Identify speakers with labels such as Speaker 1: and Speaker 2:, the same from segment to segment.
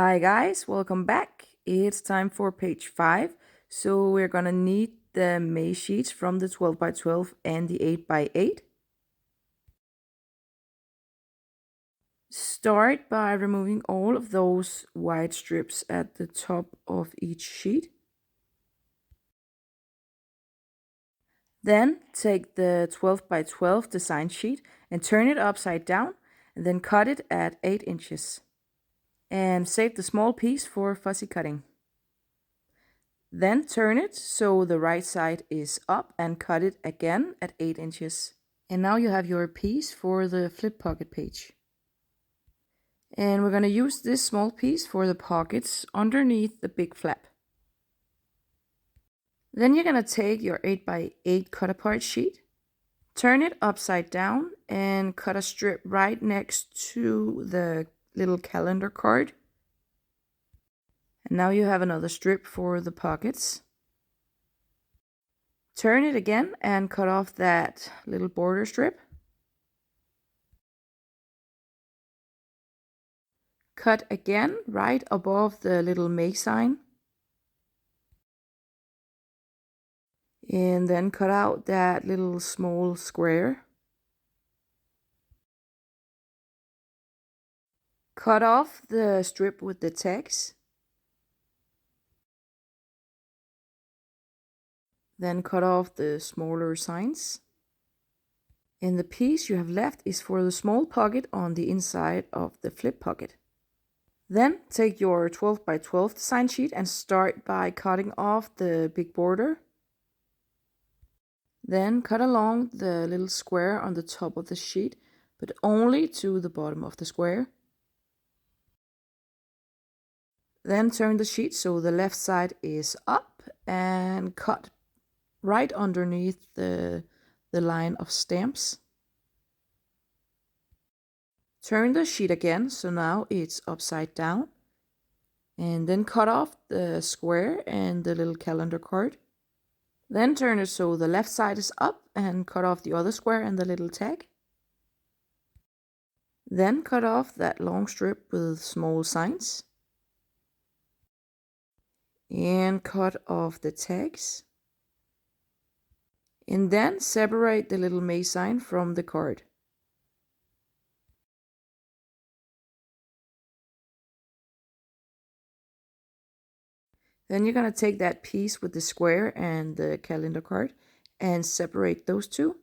Speaker 1: Hi guys, welcome back. It's time for page 5. So we're gonna need the May sheets from the 12 by 12 and the 8 by 8. Start by removing all of those white strips at the top of each sheet. Then take the 12 by 12 design sheet and turn it upside down and then cut it at 8 inches. And save the small piece for fussy cutting. Then turn it so the right side is up and cut it again at 8 inches. And now you have your piece for the flip pocket page. And we're going to use this small piece for the pockets underneath the big flap. Then you're going to take your 8 by 8 cut apart sheet, turn it upside down and cut a strip right next to the little calendar card. And now you have another strip for the pockets. Turn it again and cut off that little border strip. Cut again right above the little May sign. And then cut out that little small square. Cut off the strip with the text. Then cut off the smaller signs. And the piece you have left is for the small pocket on the inside of the flip pocket. Then take your 12 by 12 design sheet and start by cutting off the big border. Then cut along the little square on the top of the sheet, but only to the bottom of the square. Then turn the sheet so the left side is up and cut right underneath the line of stamps. Turn the sheet again so now it's upside down. And then cut off the square and the little calendar card. Then turn it so the left side is up and cut off the other square and the little tag. Then cut off that long strip with small signs. And cut off the tags. And then separate the little May sign from the card. Then you're going to take that piece with the square and the calendar card and separate those two.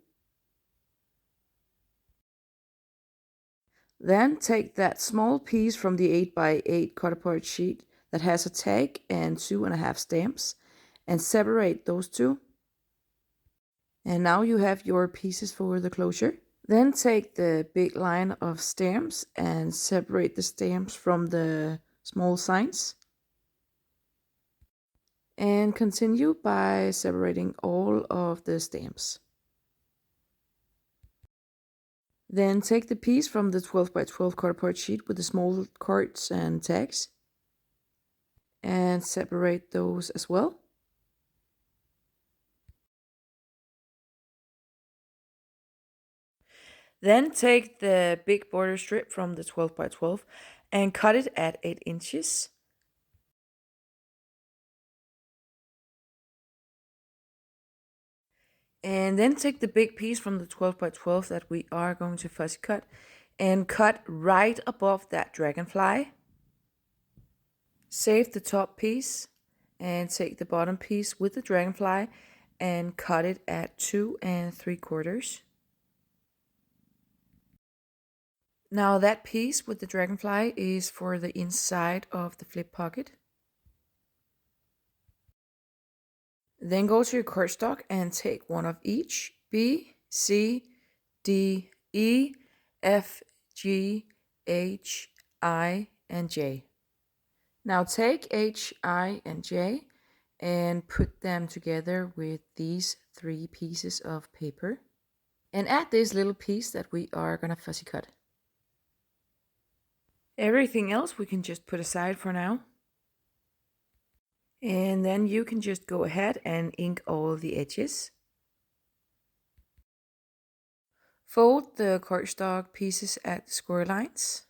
Speaker 1: Then take that small piece from the 8 by 8 cut apart sheet that has a tag and 2.5 stamps and separate those two. And now you have your pieces for the closure. Then take the big line of stamps and separate the stamps from the small signs. And continue by separating all of the stamps. Then take the piece from the 12 by 12 cut apart sheet with the small cards and tags and separate those as well. Then take the big border strip from the 12 by 12 and cut it at 8 inches. And then take the big piece from the 12 by 12 that we are going to fussy cut and cut right above that dragonfly. Save the top piece and take the bottom piece with the dragonfly and cut it at 2 3/4. Now that piece with the dragonfly is for the inside of the flip pocket. Then go to your cardstock and take one of each: B, C, D, E, F, G, H, I, and J. Now take H, I, and J and put them together with these 3 pieces of paper. And add this little piece that we are going to fussy cut. Everything else we can just put aside for now. And then you can just go ahead and ink all the edges. Fold the cardstock pieces at the score lines.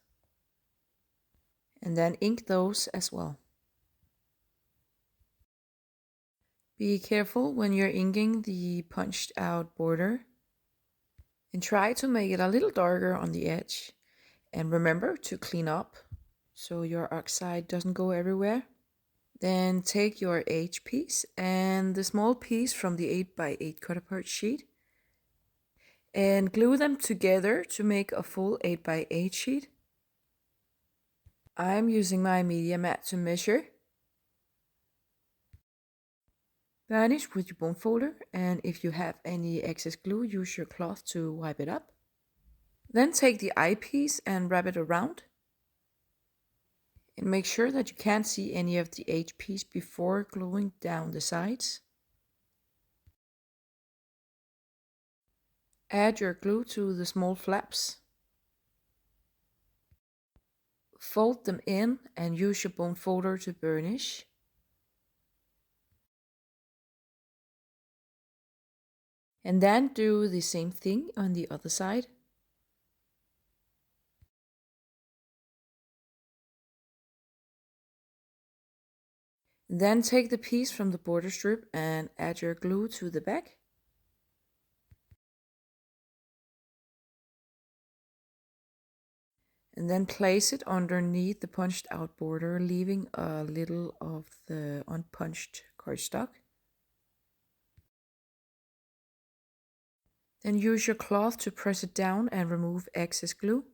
Speaker 1: and then ink those as well. Be careful when you're inking the punched out border, and try to make it a little darker on the edge. And remember to clean up so your oxide doesn't go everywhere. Then take your H piece and the small piece from the 8x8 cut apart sheet and glue them together to make a full 8x8 sheet. I'm using my media mat to measure. Varnish with your bone folder, and if you have any excess glue, use your cloth to wipe it up. Then take the eyepiece and wrap it around. And make sure that you can't see any of the H piece before gluing down the sides. Add your glue to the small flaps. Fold them in and use your bone folder to burnish. And then do the same thing on the other side. Then take the piece from the border strip and add your glue to the back. And then place it underneath the punched out border, leaving a little of the unpunched cardstock. Then use your cloth to press it down and remove excess glue.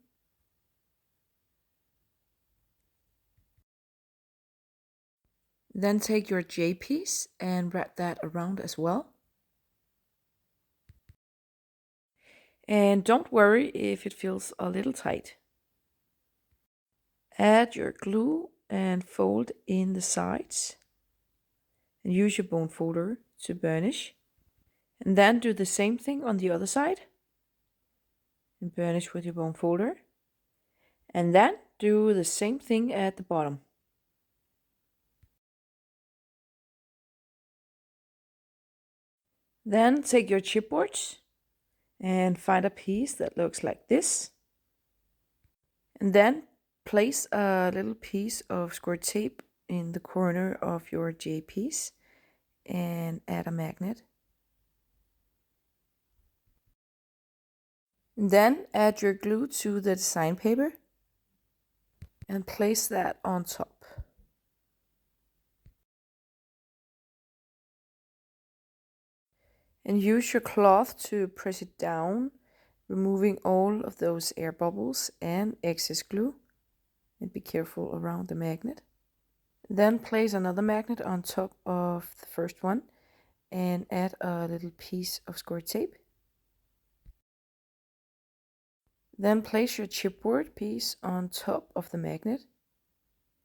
Speaker 1: Then take your J piece and wrap that around as well. And don't worry if it feels a little tight. Add your glue and fold in the sides. And use your bone folder to burnish. And then do the same thing on the other side. And burnish with your bone folder. And then do the same thing at the bottom. Then take your chipboard and find a piece that looks like this. And then place a little piece of scored tape in the corner of your J piece and add a magnet. And then add your glue to the design paper and place that on top. And use your cloth to press it down, removing all of those air bubbles and excess glue. And be careful around the magnet. Then place another magnet on top of the first one and add a little piece of scored tape. Then place your chipboard piece on top of the magnet,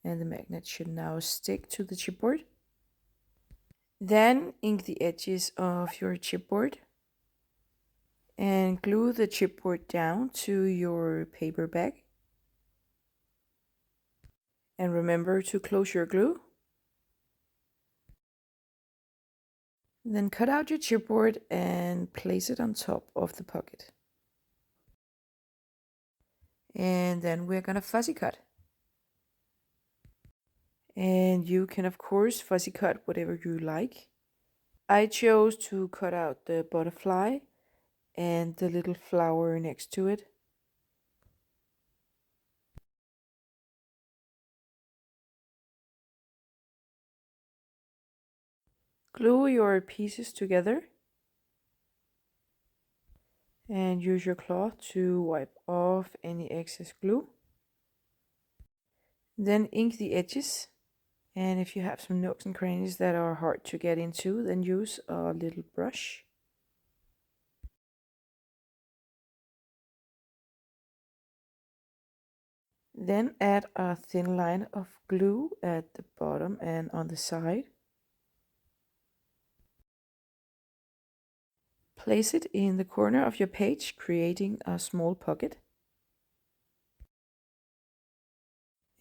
Speaker 1: and the magnet should now stick to the chipboard. Then ink the edges of your chipboard and glue the chipboard down to your paper bag. And remember to close your glue. Then cut out your chipboard and place it on top of the pocket. And then we're gonna fussy cut. And you can of course fussy cut whatever you like. I chose to cut out the butterfly and the little flower next to it. Glue your pieces together and use your cloth to wipe off any excess glue. Then ink the edges, and if you have some nooks and crannies that are hard to get into, then use a little brush. Then add a thin line of glue at the bottom and on the side. Place it in the corner of your page, creating a small pocket.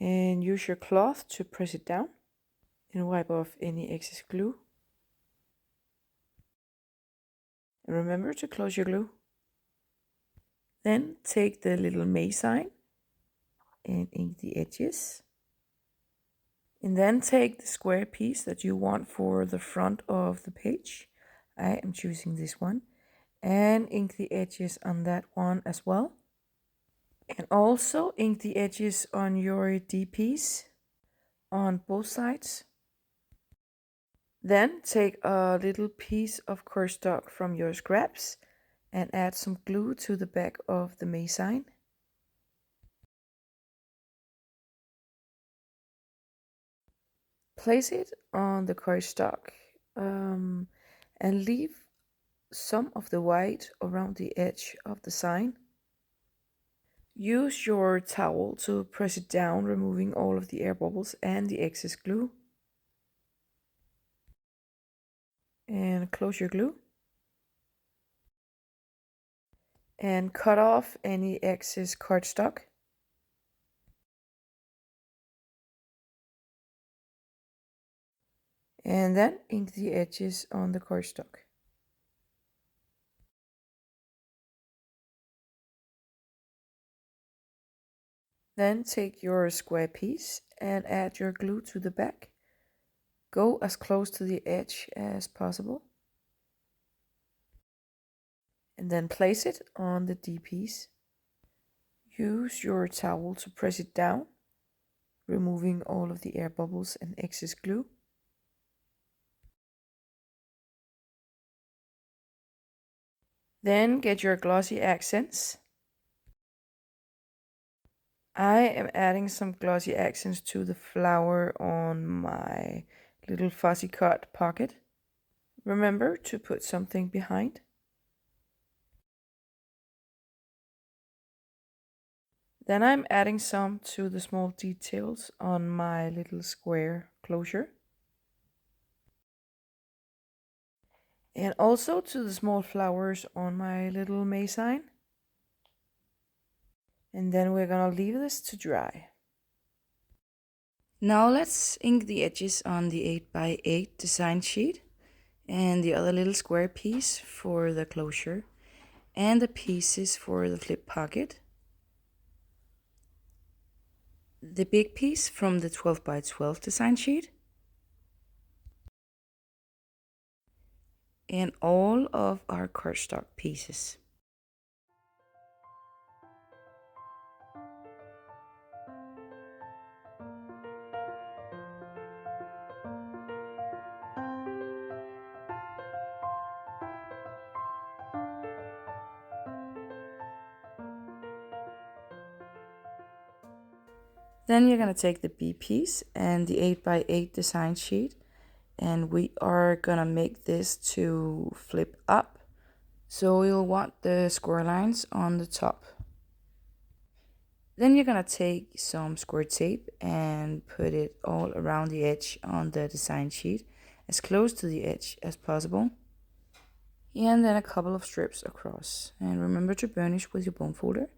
Speaker 1: And use your cloth to press it down and wipe off any excess glue. And remember to close your glue. Then take the little May sign and ink the edges. And then take the square piece that you want for the front of the page. I am choosing this one. And ink the edges on that one as well. And also ink the edges on your D piece on both sides. Then take a little piece of cardstock from your scraps and add some glue to the back of the May sign. Place it on the cardstock and leave some of the white around the edge of the sign. Use your towel to press it down, removing all of the air bubbles and the excess glue. And close your glue. And cut off any excess cardstock. And then ink the edges on the cardstock. Then take your square piece and add your glue to the back. Go as close to the edge as possible. And then place it on the D piece. Use your towel to press it down, removing all of the air bubbles and excess glue. Then get your Glossy Accents. I am adding some Glossy Accents to the flower on my little fussy cut pocket. Remember to put something behind. Then I'm adding some to the small details on my little square closure. And also to the small flowers on my little May sign. And then we're gonna leave this to dry. Now let's ink the edges on the 8x8 design sheet and the other little square piece for the closure and the pieces for the flip pocket. The big piece from the 12x12 design sheet. And all of our cardstock pieces. Then you're going to take the B piece and the 8x8 design sheet, and we are going to make this to flip up. So you'll want the square lines on the top. Then you're going to take some square tape and put it all around the edge on the design sheet, as close to the edge as possible. And then a couple of strips across. And remember to burnish with your bone folder.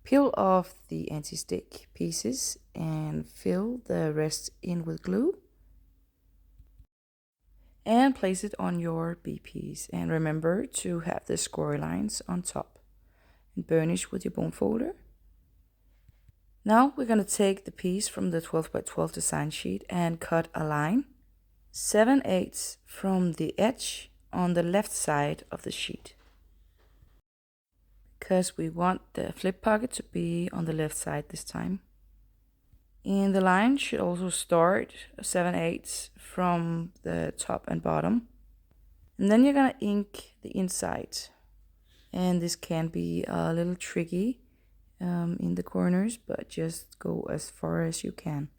Speaker 1: Peel off the anti-stick pieces and fill the rest in with glue. And place it on your B piece. And remember to have the score lines on top. And burnish with your bone folder. Now we're going to take the piece from the 12x12 design sheet and cut a line 7/8 from the edge on the left side of the sheet. Because we want the flip pocket to be on the left side this time. And the line should also start 7/8 from the top and bottom. And then you're gonna ink the inside. And this can be a little tricky in the corners, but just go as far as you can.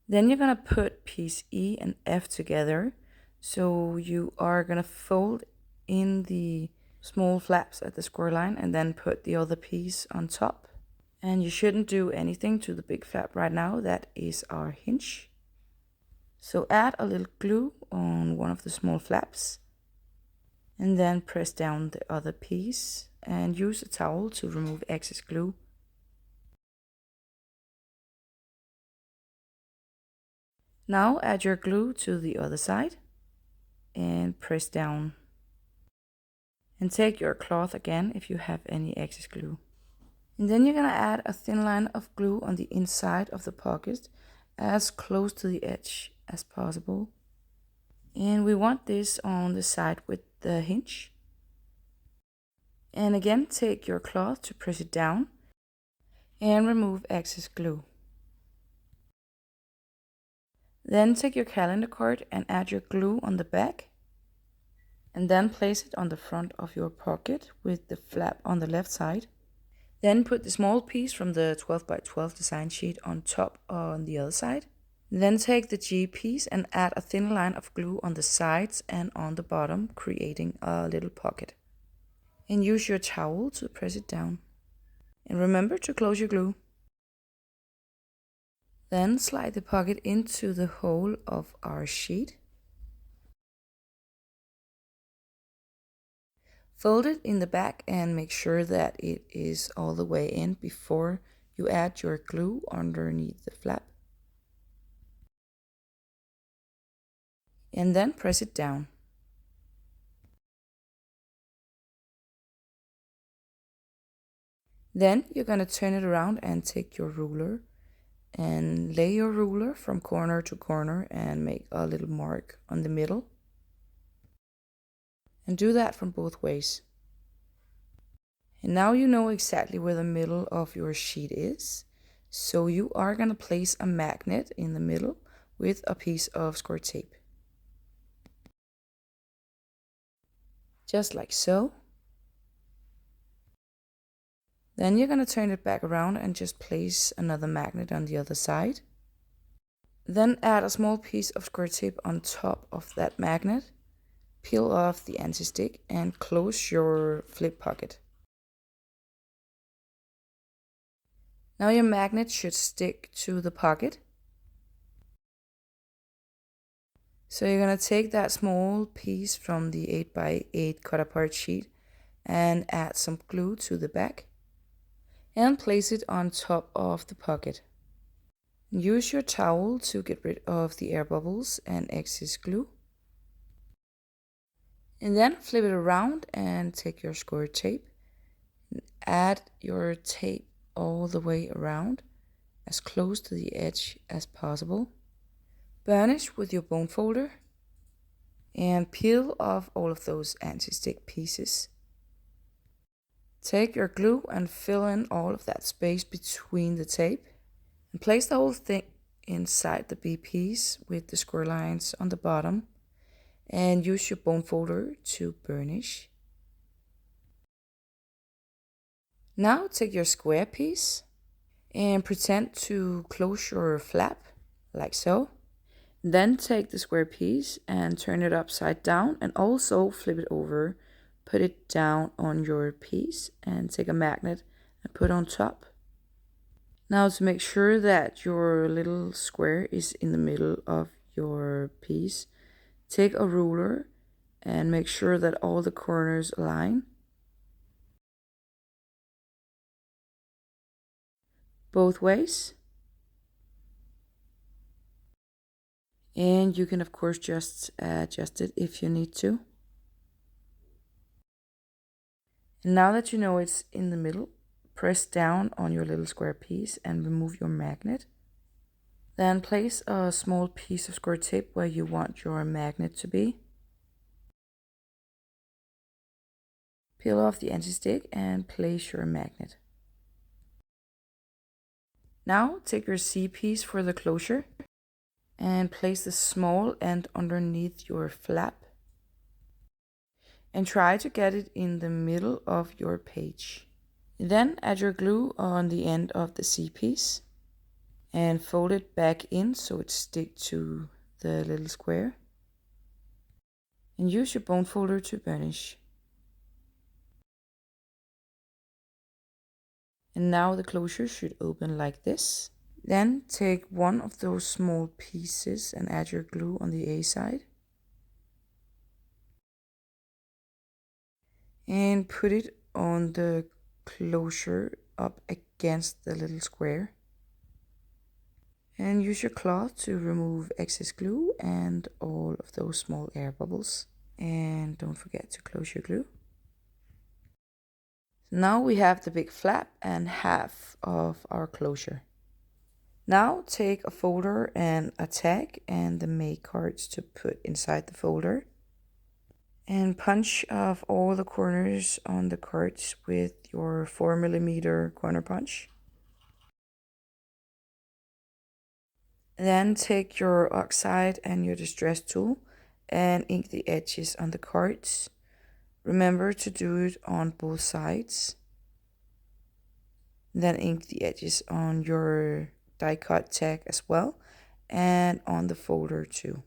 Speaker 1: Then you're gonna put piece E and F together. So you are gonna fold in the small flaps at the score line and then put the other piece on top. And you shouldn't do anything to the big flap right now. That is our hinge. So add a little glue on one of the small flaps and then press down the other piece and use a towel to remove excess glue. Now add your glue to the other side and press down. And take your cloth again if you have any excess glue. And then you're going to add a thin line of glue on the inside of the pocket as close to the edge as possible. And we want this on the side with the hinge. And again, take your cloth to press it down and remove excess glue. Then take your calendar card and add your glue on the back, and then place it on the front of your pocket with the flap on the left side. Then put the small piece from the 12 by 12 design sheet on top on the other side. Then take the G piece and add a thin line of glue on the sides and on the bottom, creating a little pocket. And use your towel to press it down. And remember to close your glue. Then slide the pocket into the hole of our sheet. Fold it in the back and make sure that it is all the way in before you add your glue underneath the flap. And then press it down. Then you're going to turn it around and take your ruler and lay your ruler from corner to corner and make a little mark on the middle. And do that from both ways. And now you know exactly where the middle of your sheet is. So you are going to place a magnet in the middle with a piece of score tape. Just like so. Then you're going to turn it back around and just place another magnet on the other side. Then add a small piece of score tape on top of that magnet. Peel off the anti-stick and close your flip pocket. Now your magnet should stick to the pocket. So you're going to take that small piece from the 8 by 8 cut apart sheet and add some glue to the back and place it on top of the pocket. Use your towel to get rid of the air bubbles and excess glue. And then flip it around and take your score tape and add your tape all the way around as close to the edge as possible. Burnish with your bone folder and peel off all of those anti-stick pieces. Take your glue and fill in all of that space between the tape and place the whole thing inside the B piece with the score lines on the bottom and use your bone folder to burnish. Now take your square piece and pretend to close your flap like so. Then take the square piece and turn it upside down and also flip it over. Put it down on your piece and take a magnet and put on top. Now to make sure that your little square is in the middle of your piece, take a ruler and make sure that all the corners align. Both ways. And you can of course just adjust it if you need to. And now that you know it's in the middle, press down on your little square piece and remove your magnet. Then place a small piece of score tape where you want your magnet to be. Peel off the anti-stick and place your magnet. Now take your C piece for the closure and place the small end underneath your flap. And try to get it in the middle of your page. Then add your glue on the end of the C piece and fold it back in so it sticks to the little square. And use your bone folder to burnish. And now the closure should open like this. Then take one of those small pieces and add your glue on the A side. And put it on the closure up against the little square. And use your cloth to remove excess glue and all of those small air bubbles. And don't forget to close your glue. Now we have the big flap and half of our closure. Now take a folder and a tag and the make cards to put inside the folder. And punch off all the corners on the cards with your 4mm corner punch. Then take your oxide and your distress tool and ink the edges on the cards. Remember to do it on both sides. Then ink the edges on your die cut tag as well and on the folder too.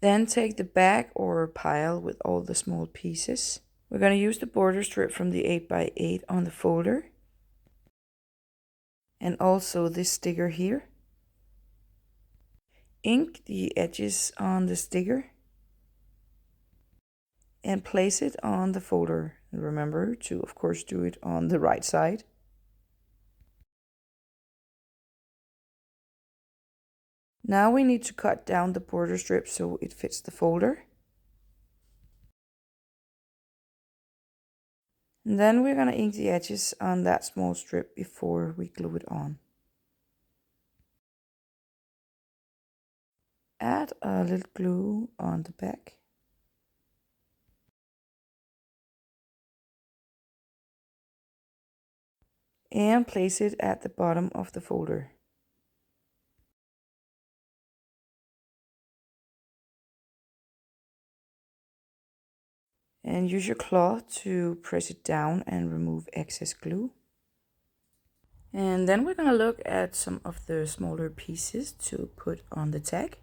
Speaker 1: Then take the bag or pile with all the small pieces. We're going to use the border strip from the 8x8 on the folder. And also this sticker here. Ink the edges on the sticker. And place it on the folder. And remember to, of course, do it on the right side. Now we need to cut down the border strip so it fits the folder. And then we're going to ink the edges on that small strip before we glue it on. Add a little glue on the back. And place it at the bottom of the folder. And use your cloth to press it down and remove excess glue. And then we're going to look at some of the smaller pieces to put on the tag.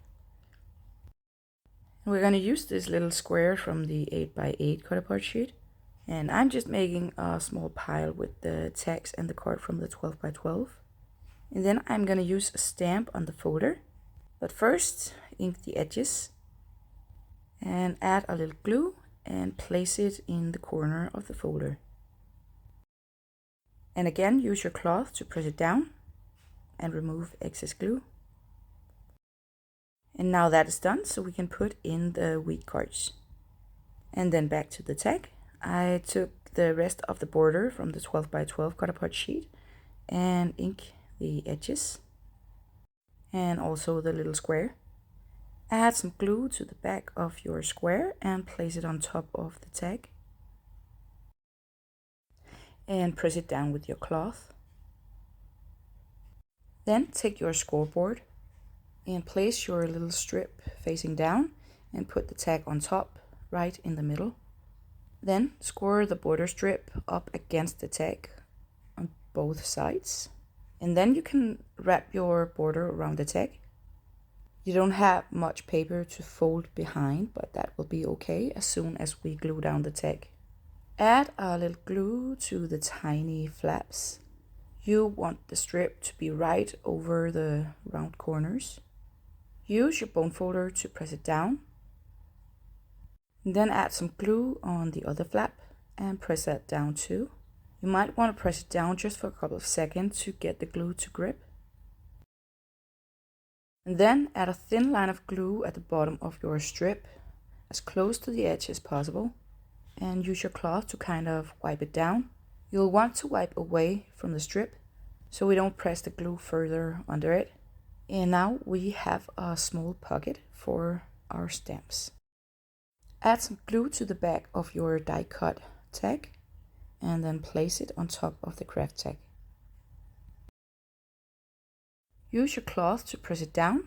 Speaker 1: We're going to use this little square from the 8x8 cut apart sheet. And I'm just making a small pile with the tags and the card from the 12x12. And then I'm going to use a stamp on the folder. But first, ink the edges and add a little glue and place it in the corner of the folder. And again, use your cloth to press it down and remove excess glue. And now that is done, so we can put in the wheat cards. And then back to the tag. I took the rest of the border from the 12x12 cut apart sheet and ink the edges and also the little square. Add some glue to the back of your square and place it on top of the tag. And press it down with your cloth. Then take your scoreboard and place your little strip facing down and put the tag on top, right in the middle. Then score the border strip up against the tag on both sides. And then you can wrap your border around the tag. You don't have much paper to fold behind, but that will be okay as soon as we glue down the tag. Add a little glue to the tiny flaps. You want the strip to be right over the round corners. Use your bone folder to press it down. Then add some glue on the other flap and press that down too. You might want to press it down just for a couple of seconds to get the glue to grip. And then add a thin line of glue at the bottom of your strip, as close to the edge as possible. And use your cloth to kind of wipe it down. You'll want to wipe away from the strip so we don't press the glue further under it. And now we have a small pocket for our stamps. Add some glue to the back of your die cut tag and then place it on top of the craft tag. Use your cloth to press it down.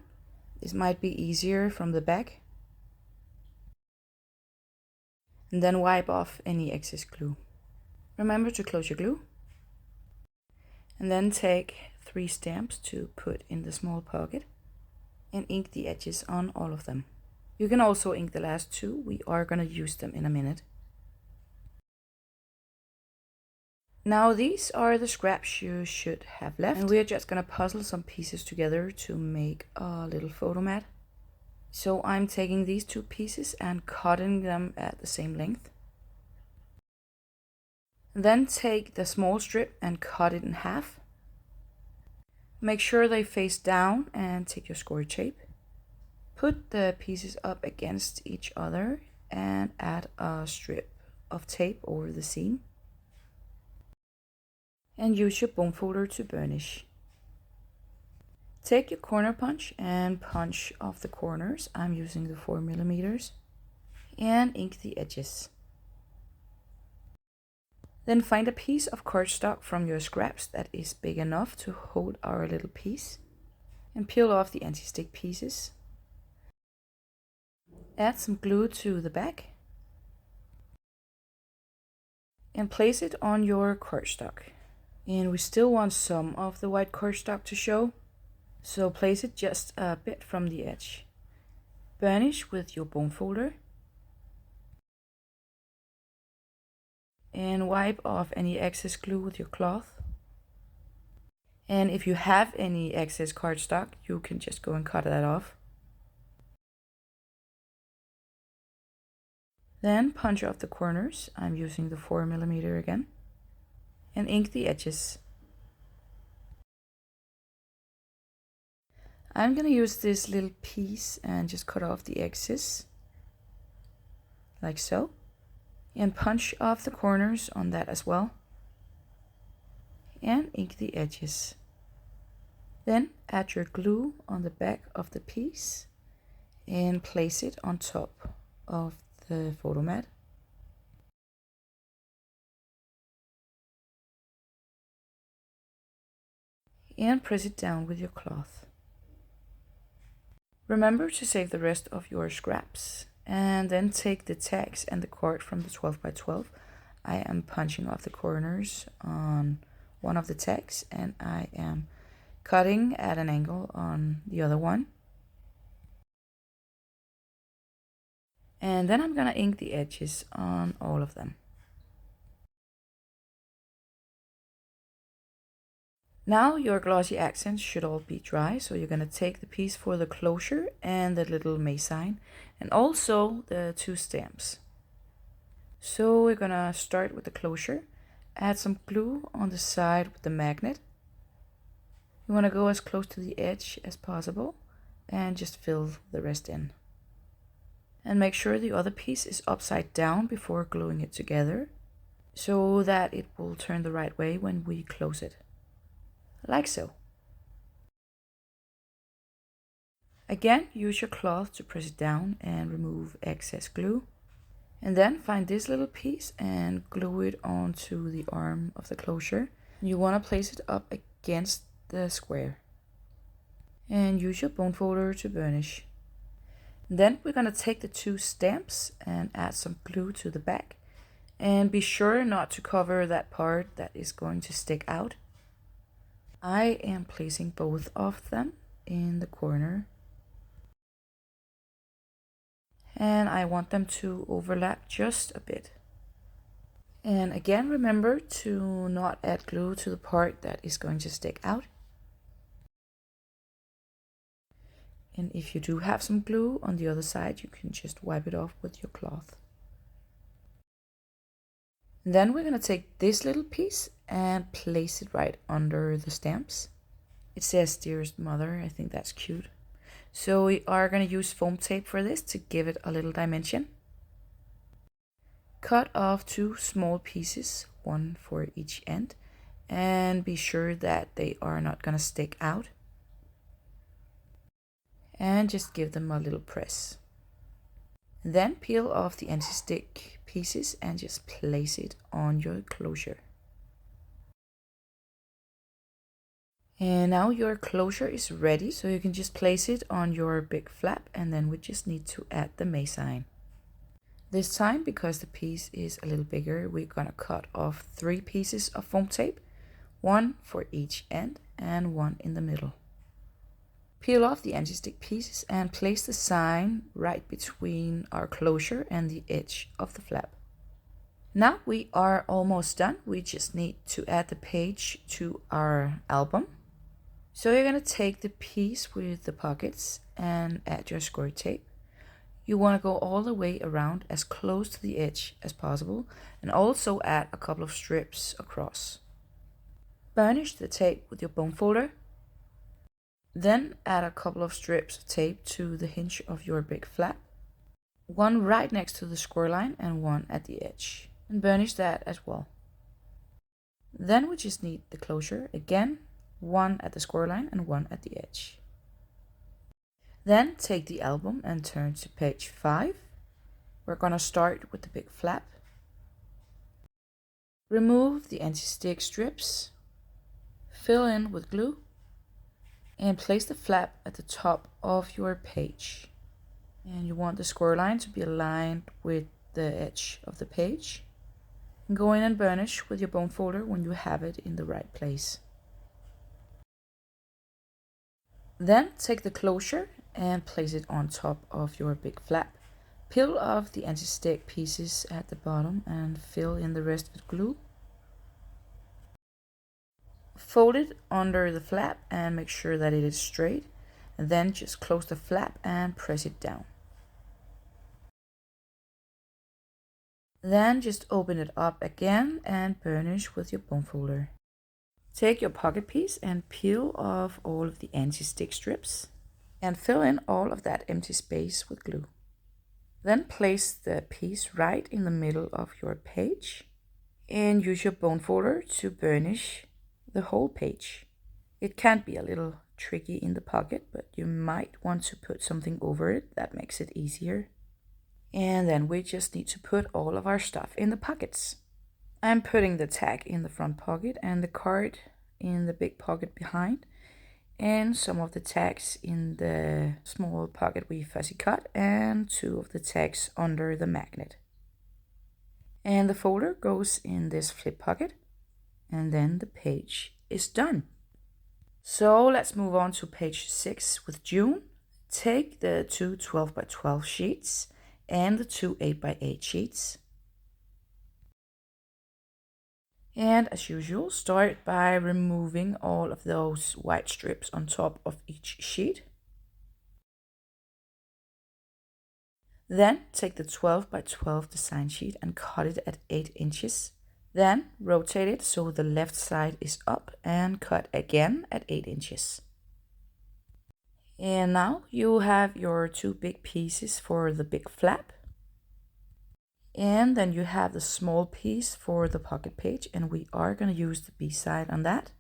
Speaker 1: This might be easier from the back. And then wipe off any excess glue. Remember to close your glue. And then take 3 stamps to put in the small pocket and ink the edges on all of them. You can also ink the last 2. We are going to use them in a minute. Now these are the scraps you should have left. And we're just going to puzzle some pieces together to make a little photo mat. So I'm taking these 2 pieces and cutting them at the same length. Then take the small strip and cut it in half. Make sure they face down and take your score tape. Put the pieces up against each other and add a strip of tape over the seam. And use your bone folder to burnish. Take your corner punch and punch off the corners. I'm using the 4mm. And ink the edges. Then find a piece of cardstock from your scraps that is big enough to hold our little piece. And peel off the anti-stick pieces. Add some glue to the back. And place it on your cardstock. And we still want some of the white cardstock to show. So place it just a bit from the edge. Burnish with your bone folder. And wipe off any excess glue with your cloth. And if you have any excess cardstock, you can just go and cut that off. Then punch off the corners. I'm using the 4mm again. And ink the edges. I'm going to use this little piece and just cut off the excess, like so. And punch off the corners on that as well. And ink the edges. Then add your glue on the back of the piece and place it on top of the photo mat. And press it down with your cloth. Remember to save the rest of your scraps and then take the tags and the cord from the 12x12. I am punching off the corners on one of the tags and I am cutting at an angle on the other one. And then I'm gonna ink the edges on all of them. Now your glossy accents should all be dry, so you're going to take the piece for the closure and the little May sign, and also the 2 stamps. So we're going to start with the closure. Add some glue on the side with the magnet. You want to go as close to the edge as possible and just fill the rest in. And make sure the other piece is upside down before gluing it together, so that it will turn the right way when we close it. Like so. Again, use your cloth to press it down and remove excess glue. And then find this little piece and glue it onto the arm of the closure. You want to place it up against the square. And use your bone folder to burnish. Then we're going to take the 2 stamps and add some glue to the back. And be sure not to cover that part that is going to stick out. I am placing both of them in the corner. And I want them to overlap just a bit. And again, remember to not add glue to the part that is going to stick out. And if you do have some glue on the other side, you can just wipe it off with your cloth. And then we're going to take this little piece and place it right under the stamps. It says Dearest Mother. I think that's cute. So we are going to use foam tape for this to give it a little dimension. Cut off 2 small pieces, 1 for each end, and be sure that they are not going to stick out. And just give them a little press. Then peel off the anti-stick pieces and just place it on your closure. And now your closure is ready, so you can just place it on your big flap, and then we just need to add the May sign. This time, because the piece is a little bigger, we're gonna cut off 3 pieces of foam tape, 1 for each end and 1 in the middle. Peel off the anti-stick pieces and place the sign right between our closure and the edge of the flap. Now we are almost done. We just need to add the page to our album. So you're going to take the piece with the pockets and add your score tape. You want to go all the way around as close to the edge as possible, and also add a couple of strips across. Burnish the tape with your bone folder. Then add a couple of strips of tape to the hinge of your big flap. 1 right next to the score line and 1 at the edge. and burnish that as well. Then we just need the closure again, one at the score line and one at the edge. Then take the album and turn to page 5. We're gonna start with the big flap. Remove the anti-stick strips, fill in with glue, and place the flap at the top of your page. And you want the score line to be aligned with the edge of the page. And go in and burnish with your bone folder when you have it in the right place. Then take the closure and place it on top of your big flap. Peel off the anti-stick pieces at the bottom and fill in the rest with glue. Fold it under the flap and make sure that it is straight, and then just close the flap and press it down. Then just open it up again and burnish with your bone folder. Take your pocket piece and peel off all of the anti-stick strips and fill in all of that empty space with glue. Then place the piece right in the middle of your page and use your bone folder to burnish the whole page. It can be a little tricky in the pocket, but you might want to put something over it that makes it easier. And then we just need to put all of our stuff in the pockets. I'm putting the tag in the front pocket and the card in the big pocket behind, and some of the tags in the small pocket we fussy cut, and 2 of the tags under the magnet. And the folder goes in this flip pocket, and then the page is done. So let's move on to page 6 with June. Take the 2 12x12 sheets and the 2 8x8 sheets. And as usual, start by removing all of those white strips on top of each sheet. Then take the 12x12 design sheet and cut it at 8 inches. Then rotate it so the left side is up and cut again at 8 inches. And now you have your 2 big pieces for the big flap. And then you have the small piece for the pocket page, and we are going to use the B side on that.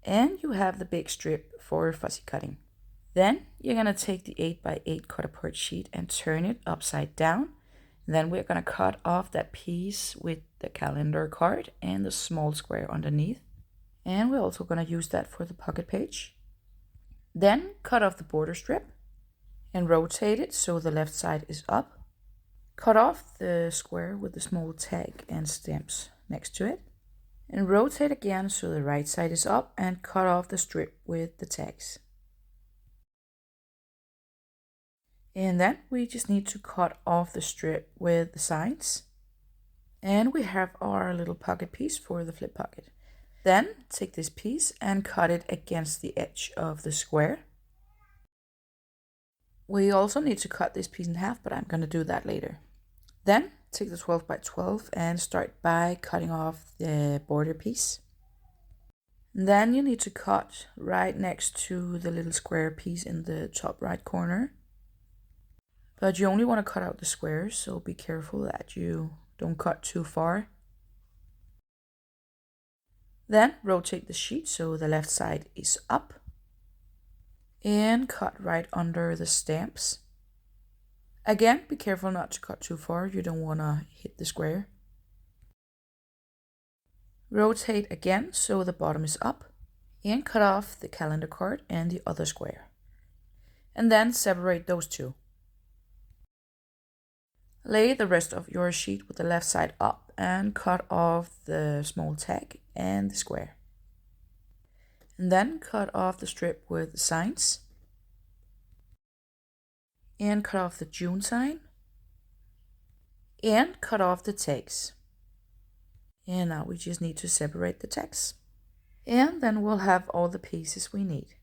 Speaker 1: And you have the big strip for fussy cutting. Then you're going to take the 8x8 cut apart sheet and turn it upside down. Then we're going to cut off that piece with the calendar card and the small square underneath. And we're also going to use that for the pocket page. Then cut off the border strip and rotate it so the left side is up. Cut off the square with the small tag and stamps next to it. And rotate again so the right side is up and cut off the strip with the tags. And then we just need to cut off the strip with the sides. And we have our little pocket piece for the flip pocket. Then take this piece and cut it against the edge of the square. We also need to cut this piece in half, but I'm going to do that later. Then take the 12x12 and start by cutting off the border piece. Then you need to cut right next to the little square piece in the top right corner. But you only want to cut out the squares, so be careful that you don't cut too far. Then rotate the sheet so the left side is up. And cut right under the stamps. Again, be careful not to cut too far, you don't want to hit the square. Rotate again so the bottom is up. And cut off the calendar card and the other square. And then separate those two. Lay the rest of your sheet with the left side up and cut off the small tag and the square. And then cut off the strip with the signs. And cut off the June sign. And cut off the tags. And now we just need to separate the tags. And then we'll have all the pieces we need.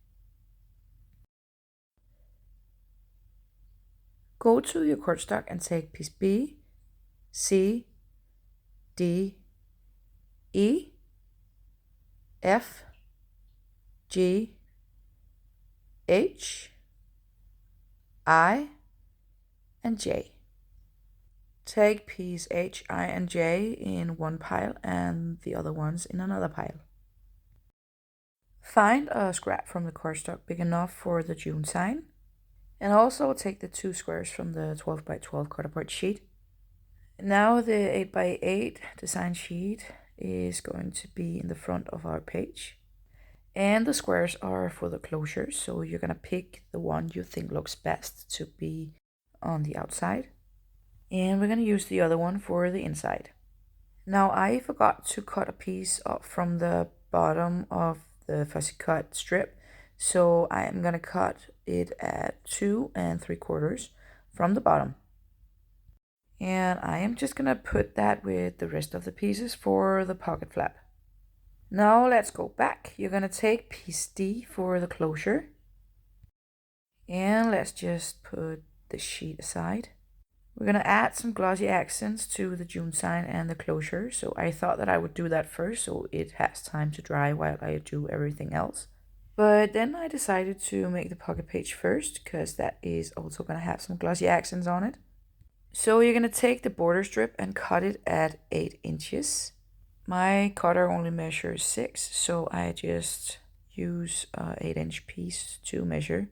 Speaker 1: Go to your cardstock and take piece B, C, D, E, F, G, H, I, and J. Take piece H, I, and J in one pile and the other ones in another pile. Find a scrap from the cardstock big enough for the June sign, and also take the 2 squares from the 12 by 12 cardboard sheet. Now the 8 by 8 design sheet is going to be in the front of our page, and the squares are for the closures, so you're gonna pick the one you think looks best to be on the outside, and we're gonna use the other one for the inside. Now I forgot to cut a piece up from the bottom of the fussy cut strip, so I am gonna cut it at 2 3/4 from the bottom. And I am just gonna put that with the rest of the pieces for the pocket flap. Now let's go back. You're gonna take piece D for the closure. And let's just put the sheet aside. We're gonna add some glossy accents to the June sign and the closure. So I thought that I would do that first so it has time to dry while I do everything else. But then I decided to make the pocket page first because that is also gonna have some glossy accents on it. So you're gonna take the border strip and cut it at 8 inches. My cutter only measures 6, so I just use an 8-inch piece to measure.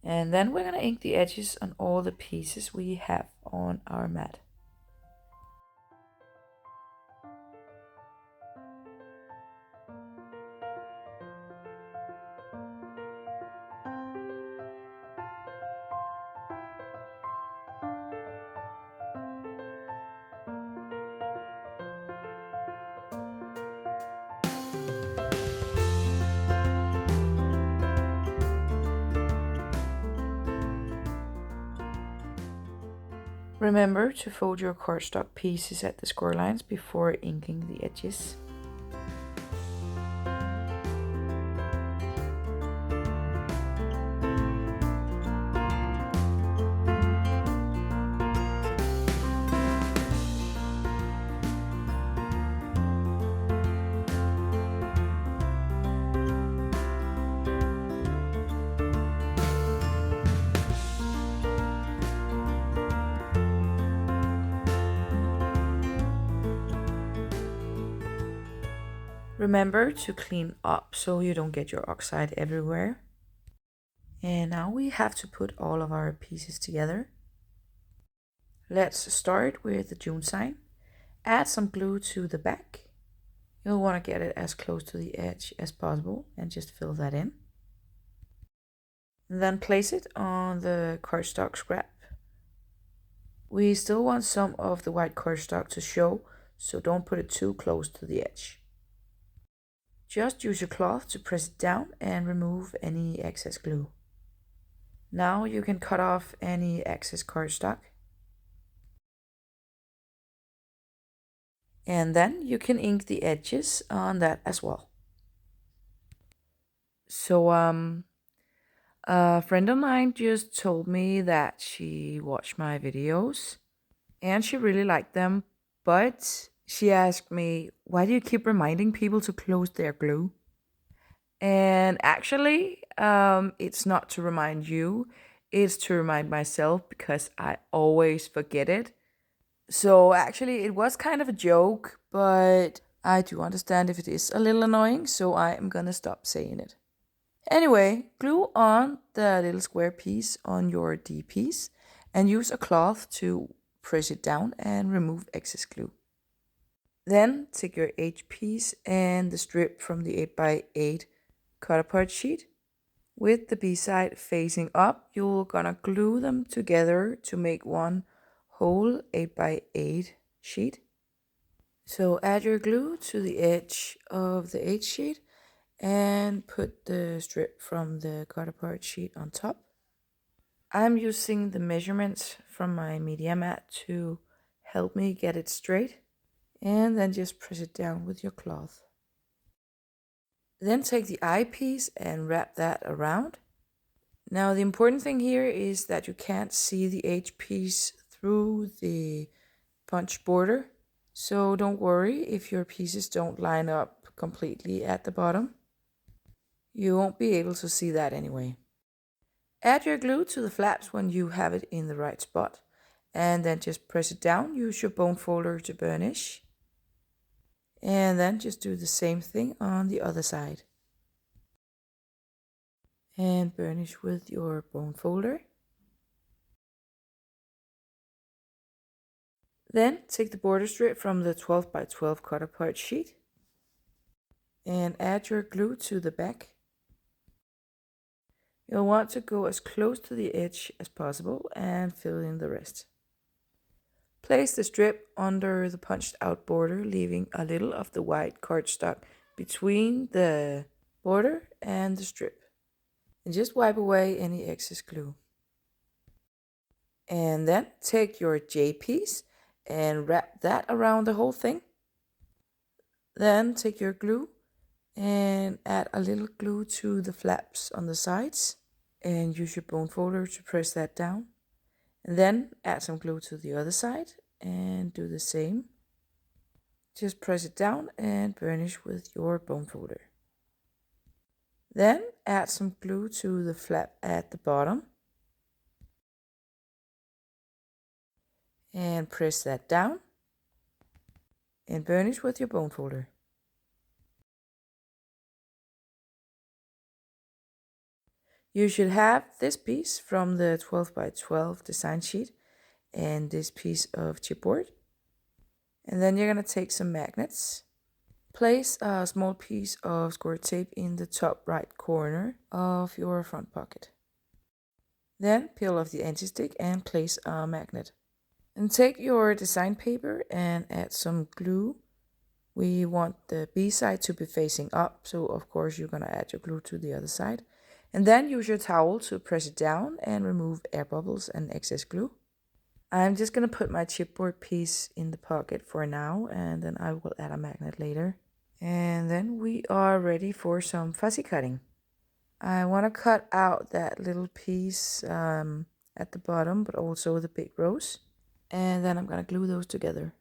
Speaker 1: And then we're gonna ink the edges on all the pieces we have on our mat. Remember to fold your cardstock pieces at the score lines before inking the edges. Remember to clean up so you don't get your oxide everywhere. And now we have to put all of our pieces together. Let's start with the June sign. Add some glue to the back. You'll want to get it as close to the edge as possible and just fill that in. And then place it on the cardstock scrap. We still want some of the white cardstock to show, so don't put it too close to the edge. Just use your cloth to press it down and remove any excess glue. Now you can cut off any excess cardstock. And then you can ink the edges on that as well. So a friend of mine just told me that she watched my videos and she really liked them, but she asked me, why do you keep reminding people to close their glue? And actually, it's not to remind you, it's to remind myself because I always forget it. So actually, it was kind of a joke, but I do understand if it is a little annoying, so I am gonna stop saying it. Anyway, glue on the little square piece on your D piece and use a cloth to press it down and remove excess glue. Then take your H piece and the strip from the 8 by 8 cut apart sheet. With the B side facing up, you're gonna glue them together to make one whole 8 by 8 sheet. So add your glue to the edge of the H sheet and put the strip from the cut apart sheet on top. I'm using the measurements from my media mat to help me get it straight, and then just press it down with your cloth. Then take the eyepiece and wrap that around. Now the important thing here is that you can't see the H piece through the punch border, so don't worry if your pieces don't line up completely at the bottom. You won't be able to see that anyway. Add your glue to the flaps when you have it in the right spot, and then just press it down. Use your bone folder to burnish, and then just do the same thing on the other side. And burnish with your bone folder. Then take the border strip from the 12 by 12 cut apart sheet and add your glue to the back. You'll want to go as close to the edge as possible and fill in the rest. Place the strip under the punched out border, leaving a little of the white cardstock between the border and the strip. And just wipe away any excess glue. And then take your J piece and wrap that around the whole thing. Then take your glue and add a little glue to the flaps on the sides and use your bone folder to press that down. And then add some glue to the other side and do the same. Just press it down and burnish with your bone folder. Then add some glue to the flap at the bottom and press that down and burnish with your bone folder. You should have this piece from the 12 by 12 design sheet and this piece of chipboard. And then you're going to take some magnets. Place a small piece of score tape in the top right corner of your front pocket. Then peel off the anti-stick and place a magnet. And take your design paper and add some glue. We want the B side to be facing up, so of course you're going to add your glue to the other side. And then use your towel to press it down and remove air bubbles and excess glue. I'm just going to put my chipboard piece in the pocket for now, and then I will add a magnet later. And then we are ready for some fussy cutting. I want to cut out that little piece at the bottom, but also the big rows. And then I'm going to glue those together.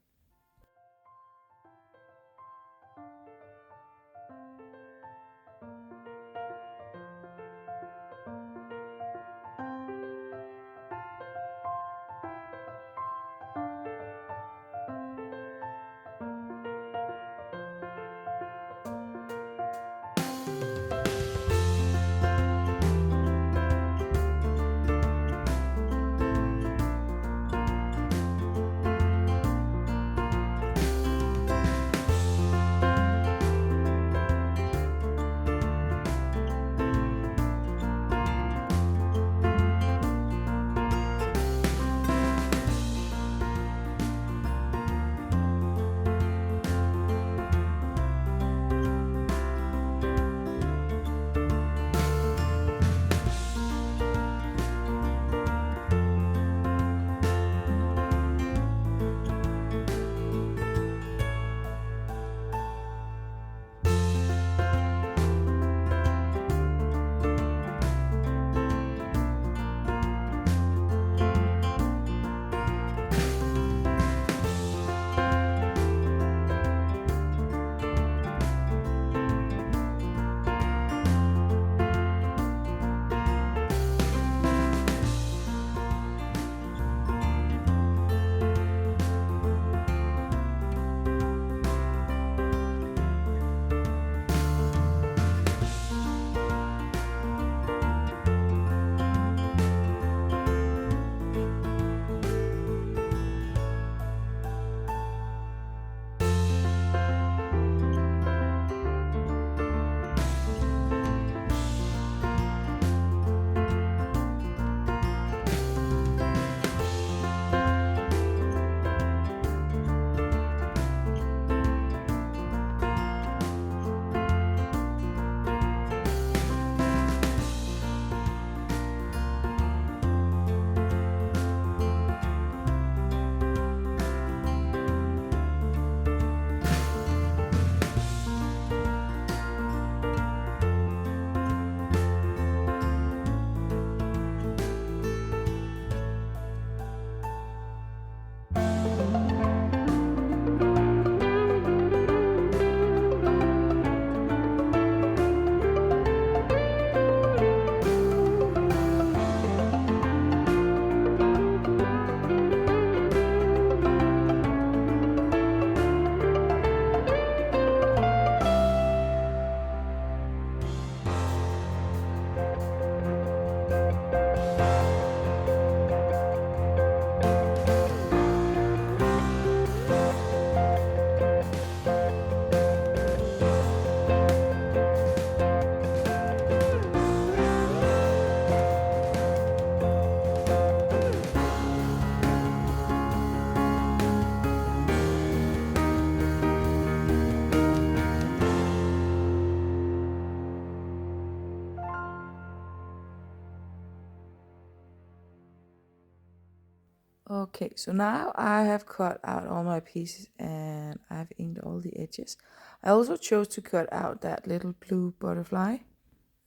Speaker 1: Okay, so now I have cut out all my pieces and I've inked all the edges. I also chose to cut out that little blue butterfly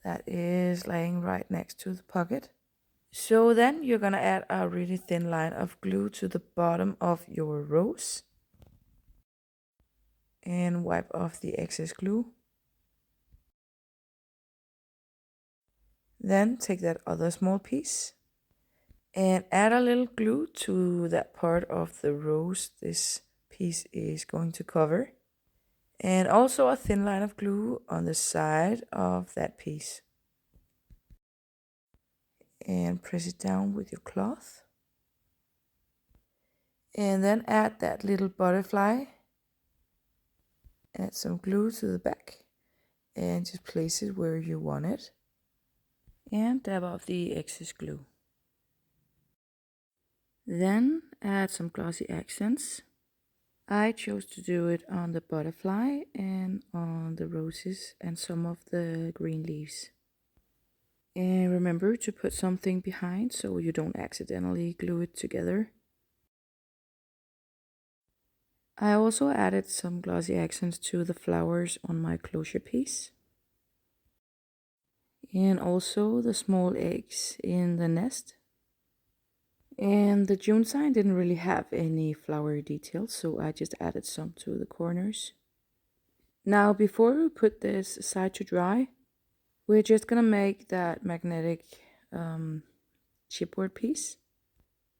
Speaker 1: that is laying right next to the pocket. So then you're gonna add a really thin line of glue to the bottom of your rose and wipe off the excess glue. Then take that other small piece and add a little glue to that part of the rose this piece is going to cover. And also a thin line of glue on the side of that piece. And press it down with your cloth. And then add that little butterfly. Add some glue to the back. And just place it where you want it. And dab off the excess glue. Then add some glossy accents. I chose to do it on the butterfly and on the roses and some of the green leaves. And remember to put something behind so you don't accidentally glue it together. I also added some glossy accents to the flowers on my closure piece. And also the small eggs in the nest. And the June sign didn't really have any flower details, so I just added some to the corners. Now before we put this aside to dry, we're just gonna make that magnetic chipboard piece.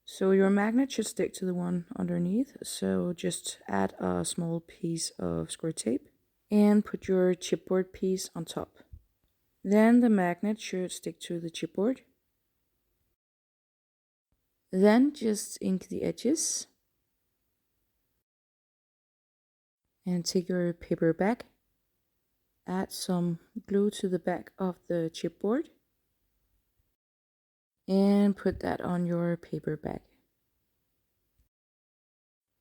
Speaker 1: So your magnet should stick to the one underneath, so just add a small piece of square tape and put your chipboard piece on top. Then the magnet should stick to the chipboard. Then just ink the edges and take your paper back. Add some glue to the back of the chipboard and put that on your paper bag.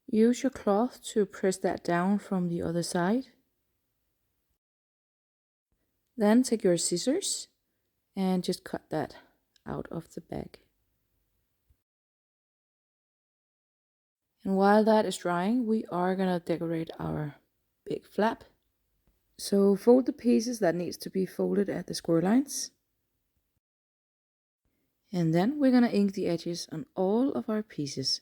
Speaker 1: Use your cloth to press that down from the other side. Then take your scissors and just cut that out of the bag. And while that is drying, we are gonna decorate our big flap. So fold the pieces that needs to be folded at the score lines. And then we're gonna ink the edges on all of our pieces.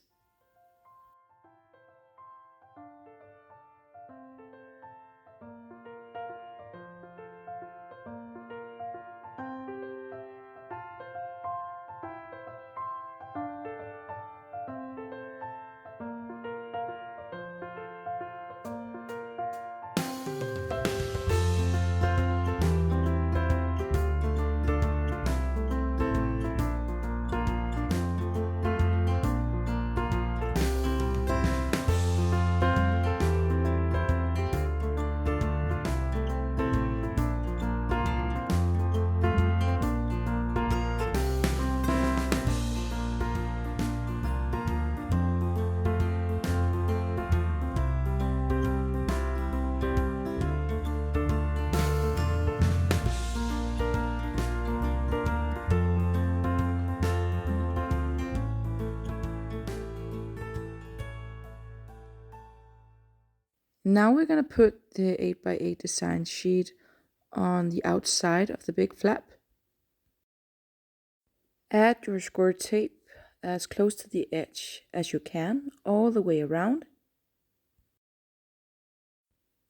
Speaker 1: Now we're gonna put the 8x8 design sheet on the outside of the big flap. Add your score tape as close to the edge as you can, all the way around.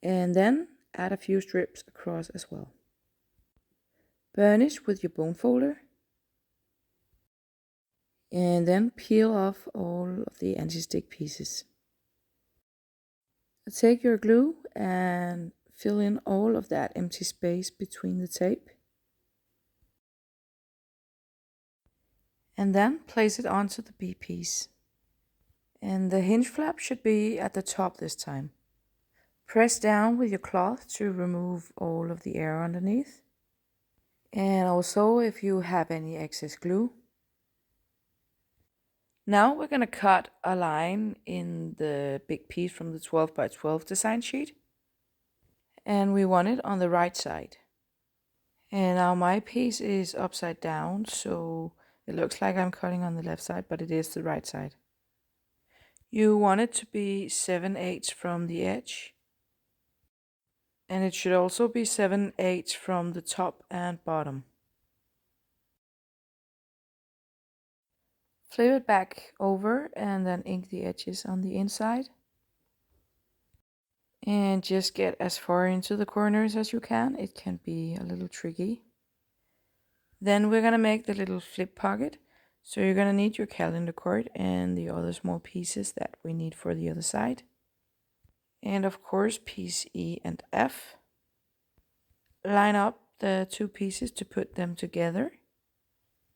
Speaker 1: And then add a few strips across as well. Burnish with your bone folder. And then peel off all of the anti-stick pieces. Take your glue and fill in all of that empty space between the tape. And then place it onto the B piece. And the hinge flap should be at the top this time. Press down with your cloth to remove all of the air underneath. And also if you have any excess glue. Now we're going to cut a line in the big piece from the 12x12 design sheet. And we want it on the right side. And now my piece is upside down, so it looks like I'm cutting on the left side, but it is the right side. You want it to be 7/8 from the edge, and it should also be 7/8 from the top and bottom. Flip it back over and then ink the edges on the inside. And just get as far into the corners as you can. It can be a little tricky. Then we're going to make the little flip pocket. So you're going to need your calendar cord and the other small pieces that we need for the other side. And of course, piece E and F. Line up the two pieces to put them together.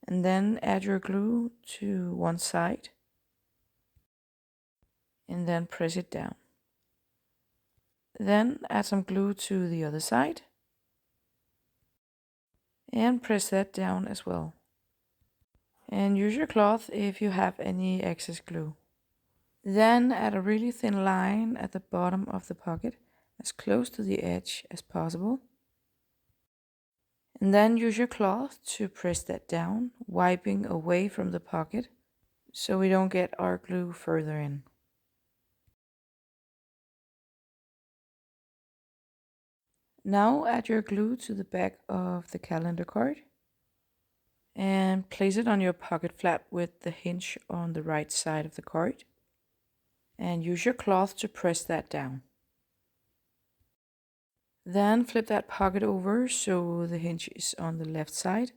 Speaker 1: And then add your glue to one side. And then press it down. Then add some glue to the other side. And press that down as well. And use your cloth if you have any excess glue. Then add a really thin line at the bottom of the pocket, as close to the edge as possible. And then use your cloth to press that down, wiping away from the pocket so we don't get our glue further in. Now add your glue to the back of the calendar card and place it on your pocket flap with the hinge on the right side of the card. And use your cloth to press that down. Then flip that pocket over so the hinge is on the left side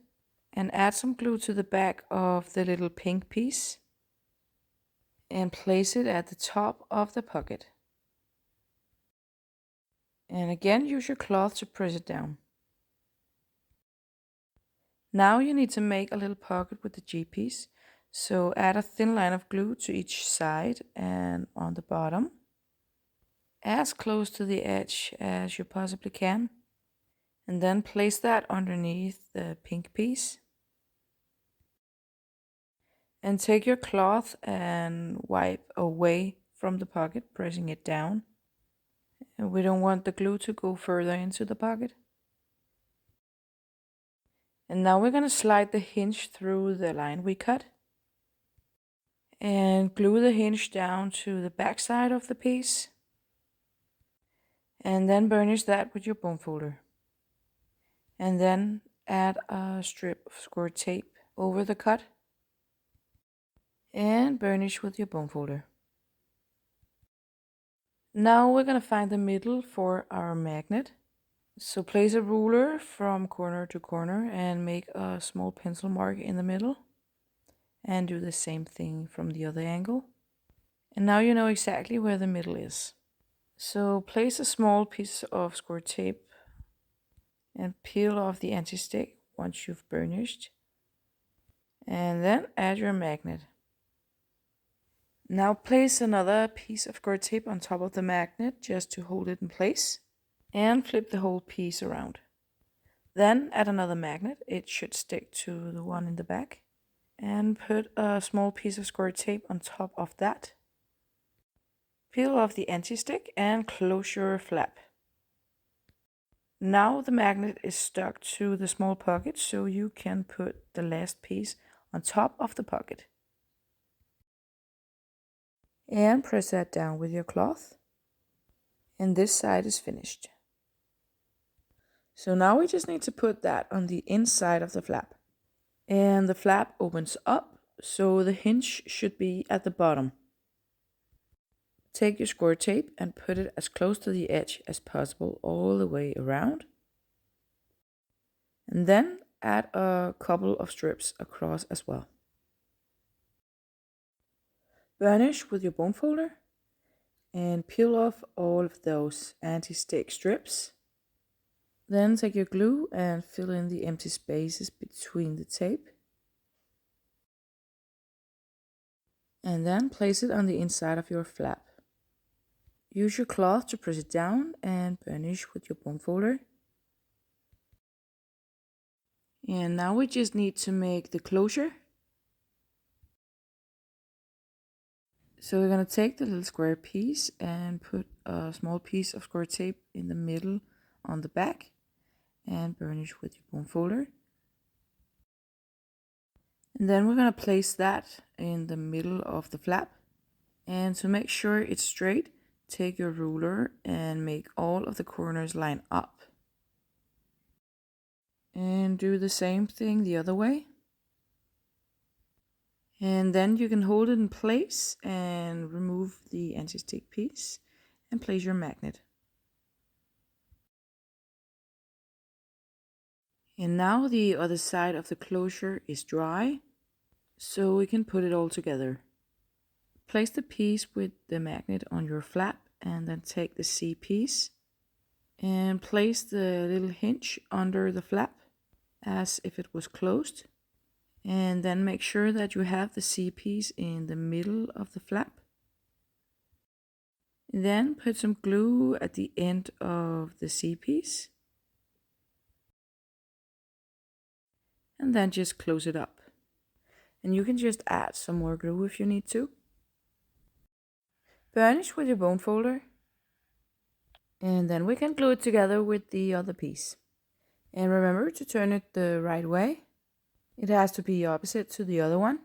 Speaker 1: and add some glue to the back of the little pink piece and place it at the top of the pocket. And again, use your cloth to press it down. Now you need to make a little pocket with the G piece. So add a thin line of glue to each side and on the bottom, as close to the edge as you possibly can. And then place that underneath the pink piece. And take your cloth and wipe away from the pocket, pressing it down. And we don't want the glue to go further into the pocket. And now we're going to slide the hinge through the line we cut. And glue the hinge down to the back side of the piece. And then burnish that with your bone folder. And then add a strip of score tape over the cut. And burnish with your bone folder. Now we're going to find the middle for our magnet. So place a ruler from corner to corner and make a small pencil mark in the middle. And do the same thing from the other angle. And now you know exactly where the middle is. So place a small piece of score tape and peel off the anti-stick once you've burnished. And then add your magnet. Now place another piece of score tape on top of the magnet just to hold it in place. And flip the whole piece around. Then add another magnet. It should stick to the one in the back. And put a small piece of score tape on top of that. Peel off the anti-stick and close your flap. Now the magnet is stuck to the small pocket, so you can put the last piece on top of the pocket. And press that down with your cloth. And this side is finished. So now we just need to put that on the inside of the flap. And the flap opens up, so the hinge should be at the bottom. Take your score tape and put it as close to the edge as possible all the way around. And then add a couple of strips across as well. Burnish with your bone folder and peel off all of those anti-stick strips. Then take your glue and fill in the empty spaces between the tape. And then place it on the inside of your flap. Use your cloth to press it down and burnish with your bone folder. And now we just need to make the closure. So we're going to take the little square piece and put a small piece of score tape in the middle on the back and burnish with your bone folder. And then we're going to place that in the middle of the flap And to make sure it's straight, take your ruler and make all of the corners line up. And do the same thing the other way. And then you can hold it in place and remove the anti-stick piece and place your magnet. And now the other side of the closure is dry, so we can put it all together. Place the piece with the magnet on your flap and then take the C piece and place the little hinge under the flap as if it was closed. And then make sure that you have the C piece in the middle of the flap. Then put some glue at the end of the C piece. And then just close it up. And you can just add some more glue if you need to. Burnish with your bone folder. And then we can glue it together with the other piece. And remember to turn it the right way. It has to be opposite to the other one.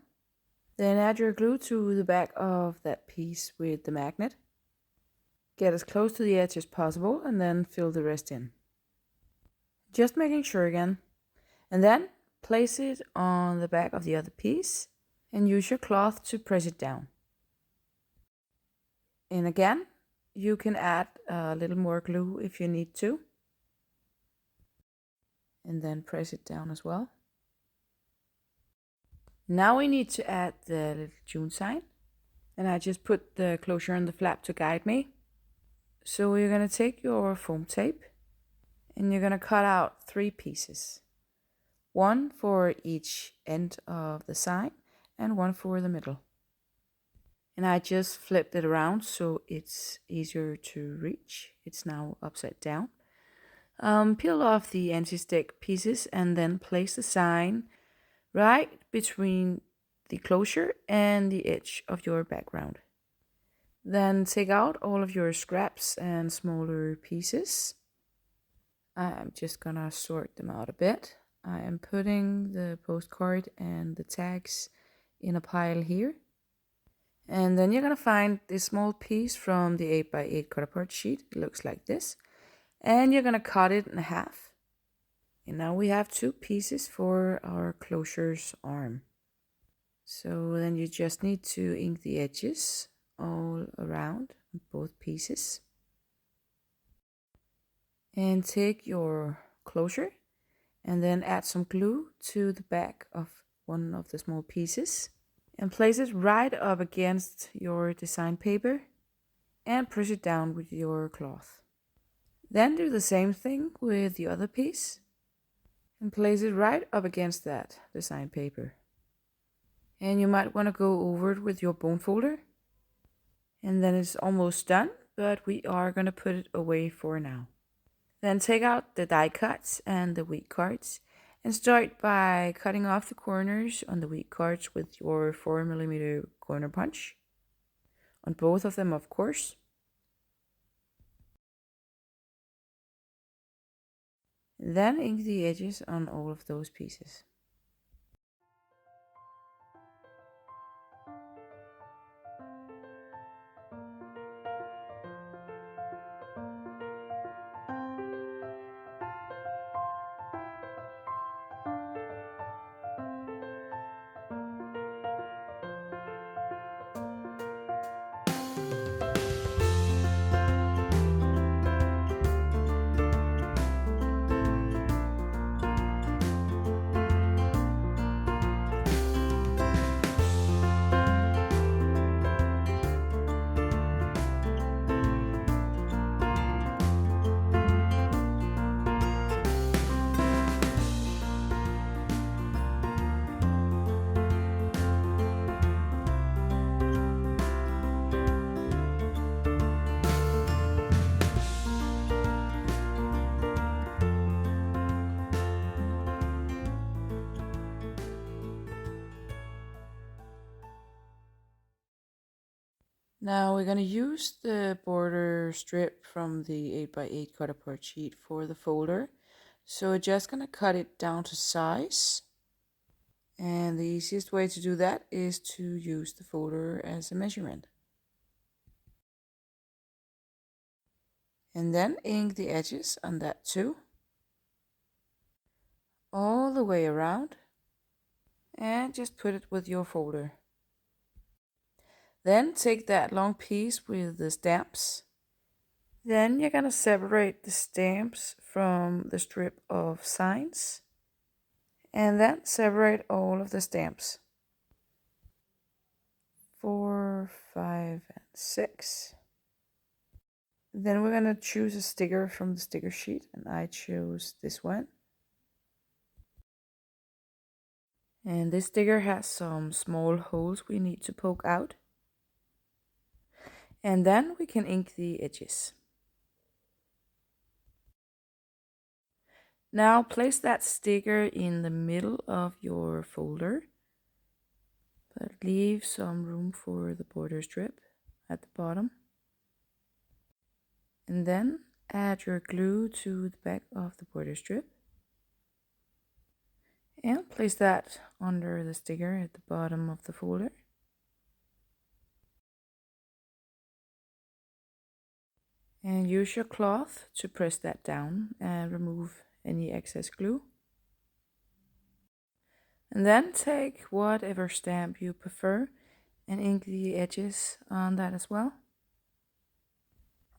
Speaker 1: Then add your glue to the back of that piece with the magnet. Get as close to the edge as possible and then fill the rest in. Just making sure again. And then place it on the back of the other piece and use your cloth to press it down. And again, you can add a little more glue if you need to. And then press it down as well. Now we need to add the little tune sign. And I just put the closure on the flap to guide me. So you're going to take your foam tape and you're going to cut out 3 pieces. 1 for each end of the sign and 1 for the middle. And I just flipped it around so it's easier to reach. It's now upside down. Peel off the anti-stick pieces and then place the sign right between the closure and the edge of your background. Then take out all of your scraps and smaller pieces. I'm just gonna sort them out a bit. I am putting the postcard and the tags in a pile here. And then you're gonna find this small piece from the 8x8 cut apart sheet. It looks like this. And you're gonna cut it in half. And now we have 2 pieces for our closure's arm. So then you just need to ink the edges all around both pieces. And take your closure and then add some glue to the back of one of the small pieces and place it right up against your design paper and push it down with your cloth. Then do the same thing with the other piece and place it right up against that design paper. And you might want to go over it with your bone folder. And then it's almost done, but we are going to put it away for now. Then take out the die cuts and the wheat cards and start by cutting off the corners on the wheat cards with your 4mm corner punch. On both of them, of course. Then ink the edges on all of those pieces. Now we're going to use the border strip from the 8x8 cut apart sheet for the folder. So we're just going to cut it down to size. And the easiest way to do that is to use the folder as a measurement. And then ink the edges on that too, all the way around, and just put it with your folder. Then take that long piece with the stamps. Then you're gonna separate the stamps from the strip of signs, and then separate all of the stamps. 4, 5, and 6. Then we're gonna choose a sticker from the sticker sheet, and I chose this one. And this sticker has some small holes we need to poke out. And then we can ink the edges. Now place that sticker in the middle of your folder, but leave some room for the border strip at the bottom. And then add your glue to the back of the border strip. And place that under the sticker at the bottom of the folder. And use your cloth to press that down and remove any excess glue. And then take whatever stamp you prefer and ink the edges on that as well.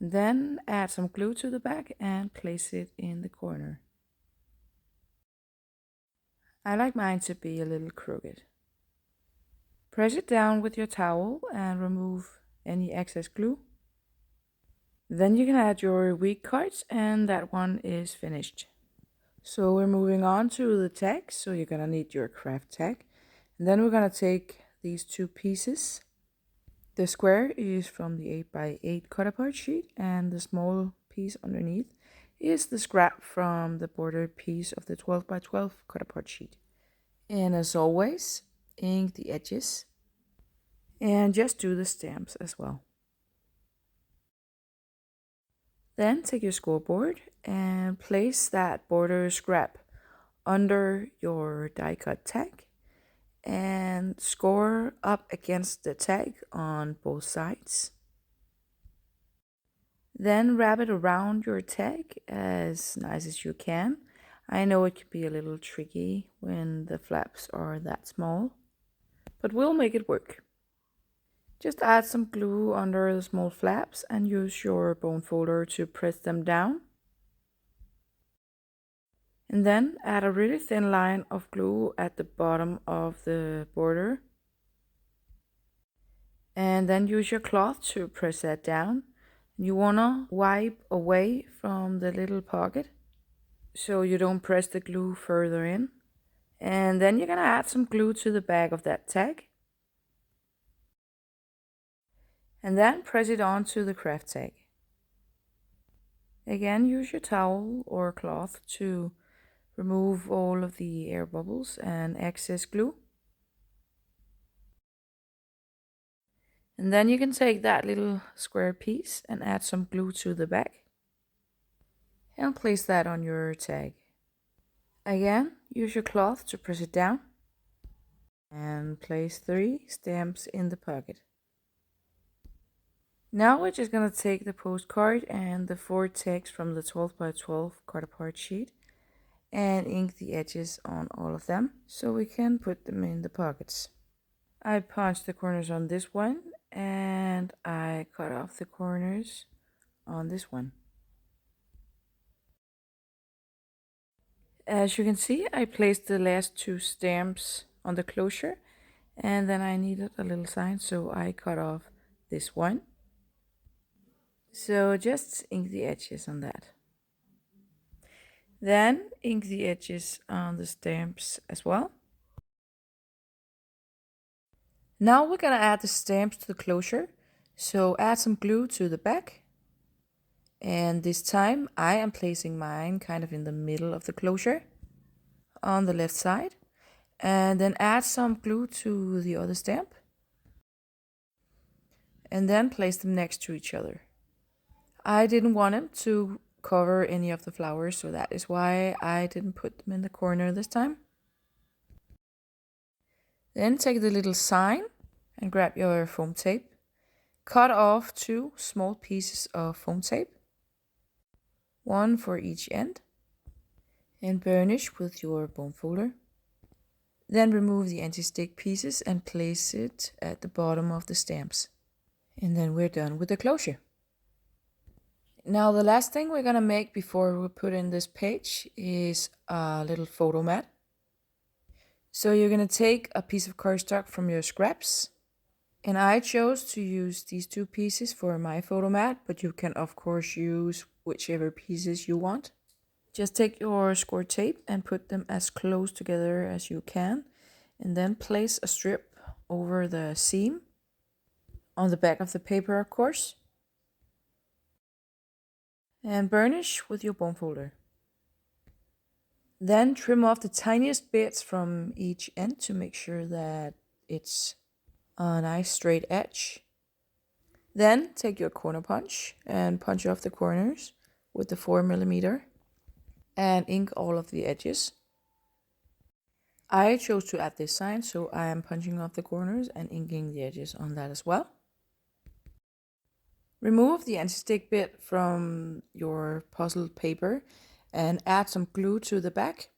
Speaker 1: Then add some glue to the back and place it in the corner. I like mine to be a little crooked. Press it down with your towel and remove any excess glue. Then you can add your weak cards, and that one is finished. So we're moving on to the tag. So you're gonna need your craft tag. And then we're gonna take these two pieces. The square is from the 8x8 cut apart sheet, and the small piece underneath is the scrap from the border piece of the 12x12 cut apart sheet. And as always, ink the edges and just do the stamps as well. Then take your scoreboard and place that border scrap under your die cut tag and score up against the tag on both sides. Then wrap it around your tag as nice as you can. I know it can be a little tricky when the flaps are that small, but we'll make it work. Just add some glue under the small flaps and use your bone folder to press them down. And then add a really thin line of glue at the bottom of the border. And then use your cloth to press that down. You wanna wipe away from the little pocket so you don't press the glue further in. And then you're gonna add some glue to the back of that tag. And then press it onto the craft tag. Again, use your towel or cloth to remove all of the air bubbles and excess glue. And then you can take that little square piece and add some glue to the back and place that on your tag. Again, use your cloth to press it down and place 3 stamps in the pocket. Now we're just gonna take the postcard and the 4 tags from the 12x12 cut apart sheet and ink the edges on all of them so we can put them in the pockets. I punched the corners on this one and I cut off the corners on this one. As you can see, I placed the last 2 stamps on the closure, and then I needed a little sign, so I cut off this one. So just ink the edges on that. Then ink the edges on the stamps as well. Now we're gonna add the stamps to the closure. So add some glue to the back. And this time I am placing mine kind of in the middle of the closure on the left side. And then add some glue to the other stamp. And then place them next to each other. I didn't want them to cover any of the flowers, so that is why I didn't put them in the corner this time. Then take the little sign and grab your foam tape. Cut off 2 small pieces of foam tape. one for each end, and burnish with your bone folder. Then remove the anti-stick pieces and place it at the bottom of the stamps. And then we're done with the closure. Now the last thing we're gonna make before we put in this page is a little photo mat. So you're gonna take a piece of cardstock from your scraps, and I chose to use these two pieces for my photo mat, but you can of course use whichever pieces you want. Just take your score tape and put them as close together as you can, and then place a strip over the seam on the back of the paper, of course, and burnish with your bone folder. Then trim off the tiniest bits from each end to make sure that it's a nice straight edge. Then take your corner punch and punch off the corners with the 4mm and ink all of the edges. I chose to add this sign, so I am punching off the corners and inking the edges on that as well. Remove the anti-stick bit from your puzzle paper and add some glue to the back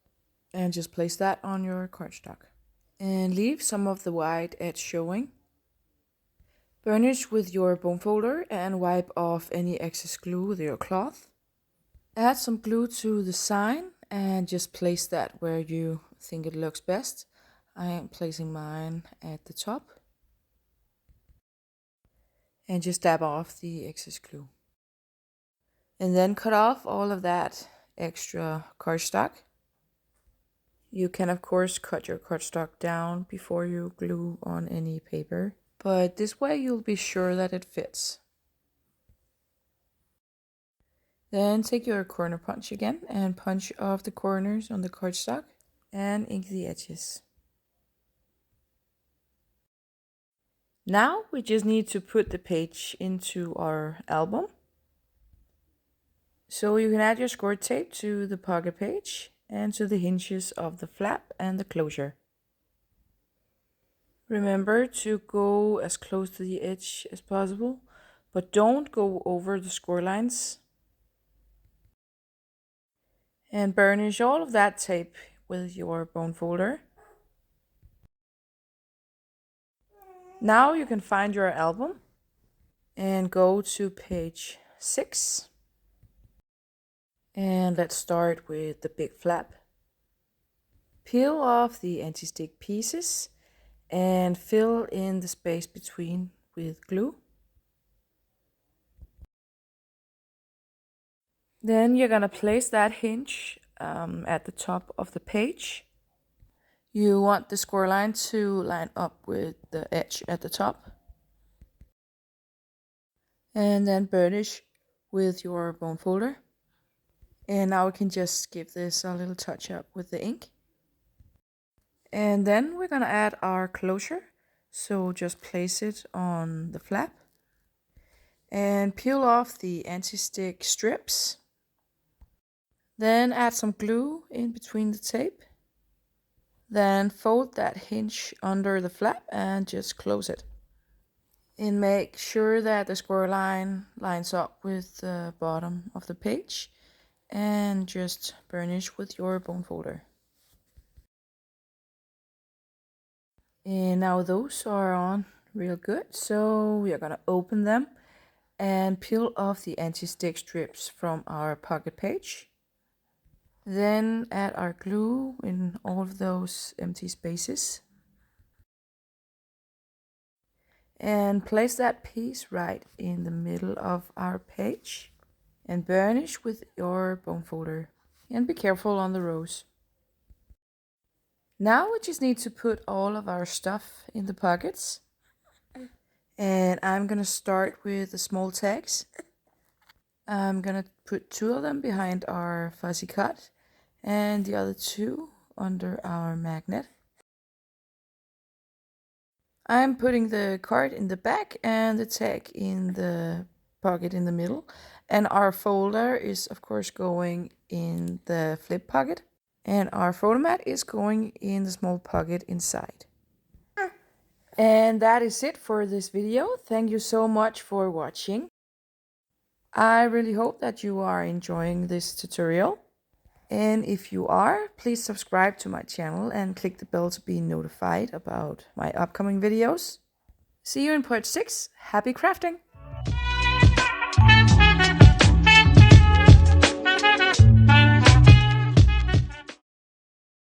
Speaker 1: and just place that on your cardstock. And leave some of the white edge showing. Burnish with your bone folder and wipe off any excess glue with your cloth. Add some glue to the sign and just place that where you think it looks best. I am placing mine at the top. And just dab off the excess glue. And then cut off all of that extra cardstock. You can of course cut your cardstock down before you glue on any paper, but this way you'll be sure that it fits. Then take your corner punch again and punch off the corners on the cardstock and ink the edges. Now we just need to put the page into our album. So you can add your score tape to the pocket page and to the hinges of the flap and the closure. Remember to go as close to the edge as possible, but don't go over the score lines. And burnish all of that tape with your bone folder. Now you can find your album and go to page 6. And let's start with the big flap. Peel off the anti-stick pieces and fill in the space between with glue. Then you're gonna place that hinge at the top of the page. You want the score line to line up with the edge at the top. And then burnish with your bone folder. And now we can just give this a little touch up with the ink. And then we're gonna add our closure. So just place it on the flap. And peel off the anti-stick strips. Then add some glue in between the tape. Then fold that hinge under the flap and just close it. And make sure that the score line lines up with the bottom of the page. And just burnish with your bone folder. And now those are on real good. So we are gonna open them and peel off the anti-stick strips from our pocket page. Then add our glue in all of those empty spaces. And place that piece right in the middle of our page. And burnish with your bone folder. And be careful on the rows. Now we just need to put all of our stuff in the pockets. And I'm gonna start with the small tags. I'm gonna put 2 of them behind our fuzzy cut and the other 2 under our magnet. I'm putting the card in the back and the tag in the pocket in the middle. And our folder is of course going in the flip pocket. And our photo mat is going in the small pocket inside. And that is it for this video. Thank you so much for watching. I really hope that you are enjoying this tutorial. And if you are, please subscribe to my channel and click the bell to be notified about my upcoming videos. See you in part 6. Happy crafting!